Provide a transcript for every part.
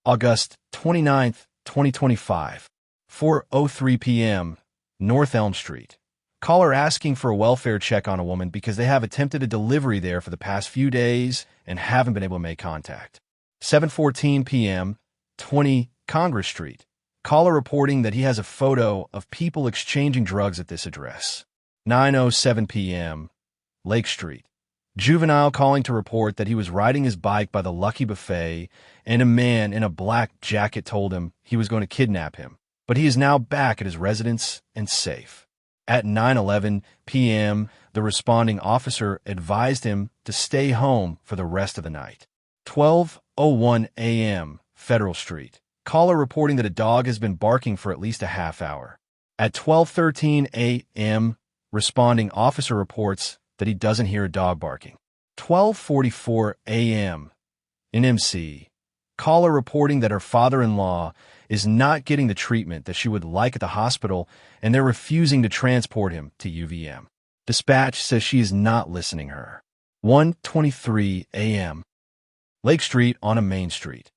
August 29th, 2025, 4:03 p.m., North Elm Street. Caller asking for a welfare check on a woman because they have attempted a delivery there for the past few days and haven't been able to make contact. 7:14 p.m., 20 Congress Street. Caller reporting that he has a photo of people exchanging drugs at this address. 9:07 p.m., Lake Street. Juvenile calling to report that he was riding his bike by the Lucky Buffet and a man in a black jacket told him he was going to kidnap him, but he is now back at his residence and safe. At 9:11 p.m., the responding officer advised him to stay home for the rest of the night. 12:01 a.m., Federal Street. Caller reporting that a dog has been barking for at least a half hour. At 12:13 a.m., responding officer reports that he doesn't hear a dog barking. 12:44 a.m. in MC. Caller reporting that her father-in-law is not getting the treatment that she would like at the hospital and they're refusing to transport him to UVM. Dispatch says she is not listening her. 1:23 a.m. Lake Street on a main street.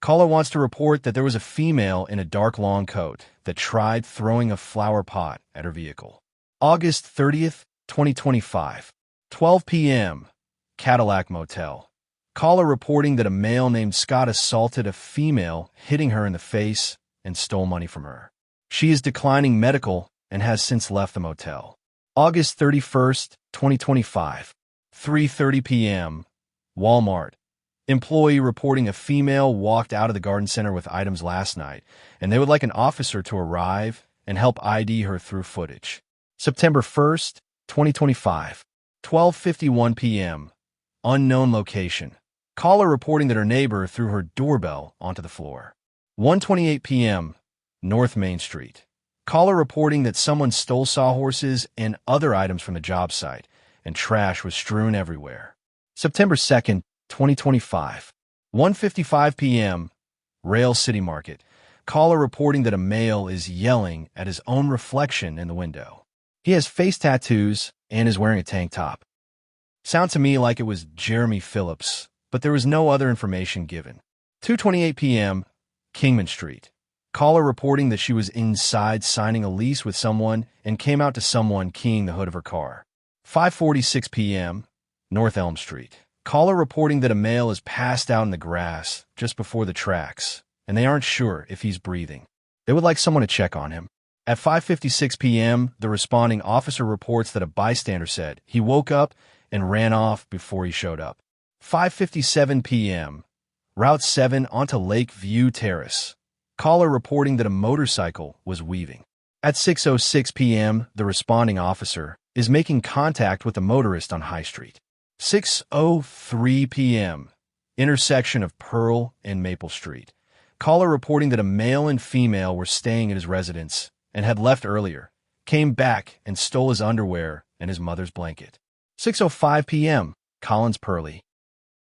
Caller wants to report that there was a female in a dark long coat that tried throwing a flower pot at her vehicle. August 30th, 2025, 12 p.m., Cadillac Motel. Caller reporting that a male named Scott assaulted a female, hitting her in the face, and stole money from her. She is declining medical and has since left the motel. August 31st, 2025, 3:30 p.m., Walmart. Employee reporting a female walked out of the garden center with items last night, and they would like an officer to arrive and help ID her through footage. September 1st, 2025, 12:51 p.m., unknown location. Caller reporting that her neighbor threw her doorbell onto the floor. 1:28 p.m., North Main Street. Caller reporting that someone stole sawhorses and other items from the job site, and trash was strewn everywhere. September 2nd, 2025, 1:55 p.m., Rail City Market. Caller reporting that a male is yelling at his own reflection in the window. He has face tattoos and is wearing a tank top. Sound to me like it was Jeremy Phillips, but there was no other information given. 2:28 p.m., Kingman Street. Caller reporting that she was inside signing a lease with someone and came out to someone keying the hood of her car. 5:46 p.m., North Elm Street. Caller reporting that a male is passed out in the grass just before the tracks, and they aren't sure if he's breathing. They would like someone to check on him. At 5:56 p.m., the responding officer reports that a bystander said he woke up and ran off before he showed up. 5:57 p.m., Route 7 onto Lake View Terrace. Caller reporting that a motorcycle was weaving. At 6:06 p.m., the responding officer is making contact with a motorist on High Street. 6:03 p.m., intersection of Pearl and Maple Street. Caller reporting that a male and female were staying at his residence and had left earlier, came back and stole his underwear and his mother's blanket. 6:05 p.m., Collins Purley.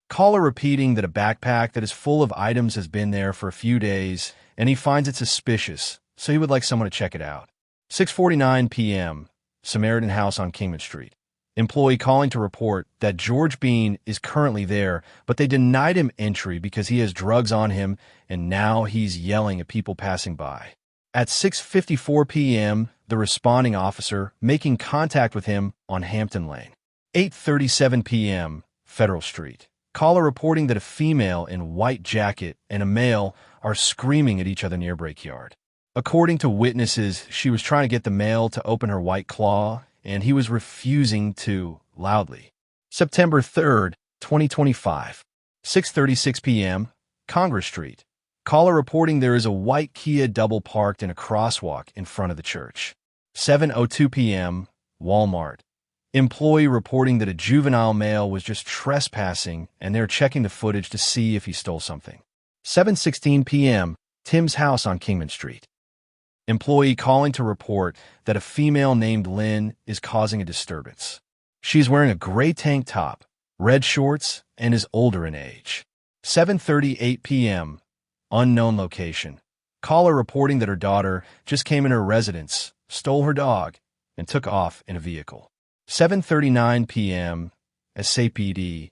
Caller repeating that a backpack that is full of items has been there for a few days and he finds it suspicious, so he would like someone to check it out. 6:49 p.m., Samaritan House on Kingman Street. Employee calling to report that George Bean is currently there, but they denied him entry because he has drugs on him and now he's yelling at people passing by. At 6:54 p.m., the responding officer making contact with him on Hampton Lane. 8:37 p.m., Federal Street. Caller reporting that a female in white jacket and a male are screaming at each other near Brickyard. According to witnesses, she was trying to get the male to open her white claw, and he was refusing to, loudly. September 3rd, 2025, 6:36 p.m., Congress Street. Caller reporting there is a white Kia double parked in a crosswalk in front of the church. 7:02 p.m., Walmart. Employee reporting that a juvenile male was just trespassing and they're checking the footage to see if he stole something. 7:16 p.m., Tim's house on Kingman Street. Employee calling to report that a female named Lynn is causing a disturbance. She's wearing a gray tank top, red shorts, and is older in age. 7:38 p.m., unknown location. Caller reporting that her daughter just came in her residence, stole her dog, and took off in a vehicle. 7:39 p.m., SAPD,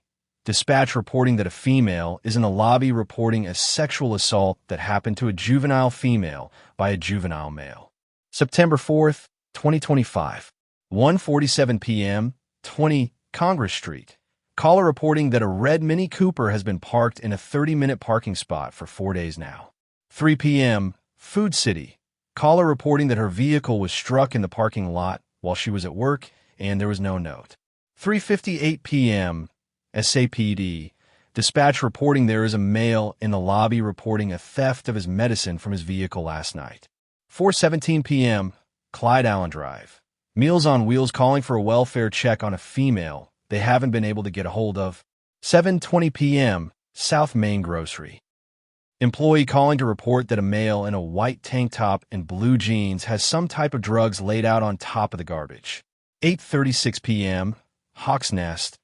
Dispatch reporting that a female is in a lobby reporting a sexual assault that happened to a juvenile female by a juvenile male. September 4th, 2025. 1:47 p.m., 20 Congress Street. Caller reporting that a red Mini Cooper has been parked in a 30-minute parking spot for 4 days now. 3 p.m., Food City. Caller reporting that her vehicle was struck in the parking lot while she was at work and there was no note. 3:58 p.m., SAPD. Dispatch reporting there is a male in the lobby reporting a theft of his medicine from his vehicle last night. 4:17 p.m., Clyde Allen Drive. Meals on Wheels calling for a welfare check on a female they haven't been able to get a hold of. 7:20 p.m., South Main Grocery. Employee calling to report that a male in a white tank top and blue jeans has some type of drugs laid out on top of the garbage. 8:36 p.m., Hawk's Nest.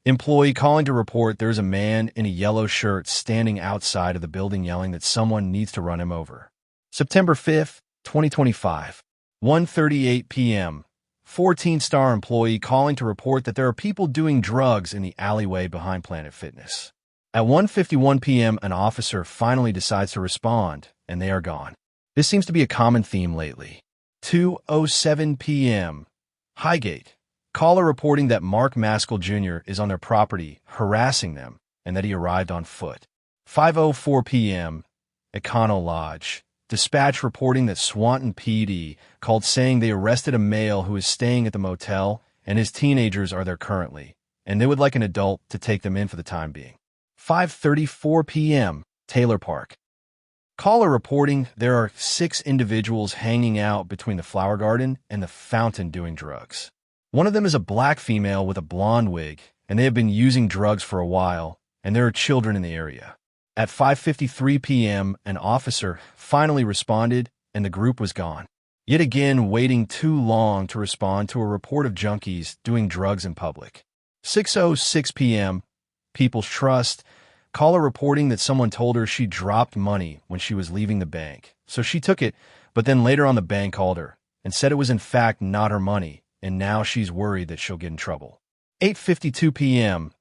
Employee calling to report there's a man in a yellow shirt standing outside of the building yelling that someone needs to run him over. September 5th, 2025. 1:38 p.m. 14-star employee calling to report that there are people doing drugs in the alleyway behind Planet Fitness. At 1:51 p.m., an officer finally decides to respond, and they are gone. This seems to be a common theme lately. 2:07 p.m. Highgate. Caller reporting that Mark Maskell Jr. is on their property, harassing them, and that he arrived on foot. 5:04 p.m. Econo Lodge. Dispatch reporting that Swanton PD called saying they arrested a male who is staying at the motel, and his teenagers are there currently, and they would like an adult to take them in for the time being. 5:34 p.m. Taylor Park. Caller reporting there are 6 individuals hanging out between the flower garden and the fountain doing drugs. One of them is a black female with a blonde wig, and they have been using drugs for a while, and there are children in the area. At 5:53 p.m., an officer finally responded, and the group was gone. Yet again, waiting too long to respond to a report of junkies doing drugs in public. 6:06 p.m., People's Trust. Caller reporting that someone told her she dropped money when she was leaving the bank, so she took it, but then later on the bank called her and said it was in fact not her money, and now she's worried that she'll get in trouble. 8:52 p.m.,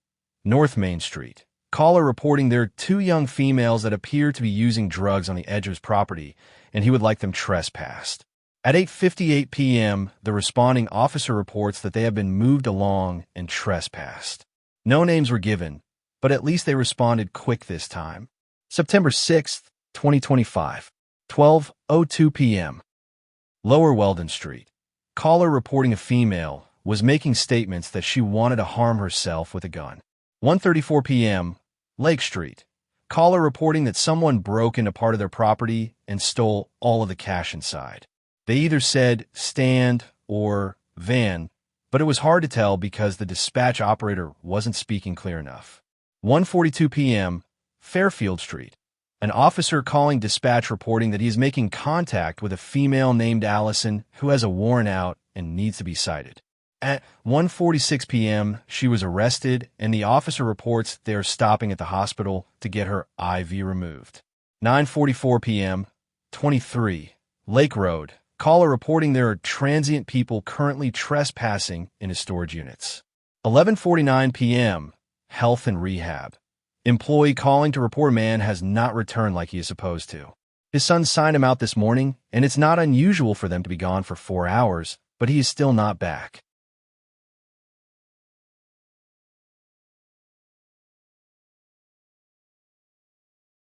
North Main Street. Caller reporting there are 2 young females that appear to be using drugs on the edge of his property, and he would like them trespassed. At 8:58 p.m., the responding officer reports that they have been moved along and trespassed. No names were given, but at least they responded quick this time. September 6th, 2025. 12:02 p.m. Lower Weldon Street. Caller reporting a female was making statements that she wanted to harm herself with a gun. 1:34 p.m. Lake Street. Caller reporting that someone broke into part of their property and stole all of the cash inside. They either said stand or van, but it was hard to tell because the dispatch operator wasn't speaking clear enough. 1:42 p.m. Fairfield Street. An officer calling dispatch reporting that he is making contact with a female named Allison who has a warrant out and needs to be cited. At 1:46 p.m., she was arrested, and the officer reports they are stopping at the hospital to get her IV removed. 9:44 p.m., 23, Lake Road. Caller reporting there are transient people currently trespassing in his storage units. 11:49 p.m., Health and Rehab. Employee calling to report a man has not returned like he is supposed to. His son signed him out this morning, and it's not unusual for them to be gone for 4 hours, but he is still not back.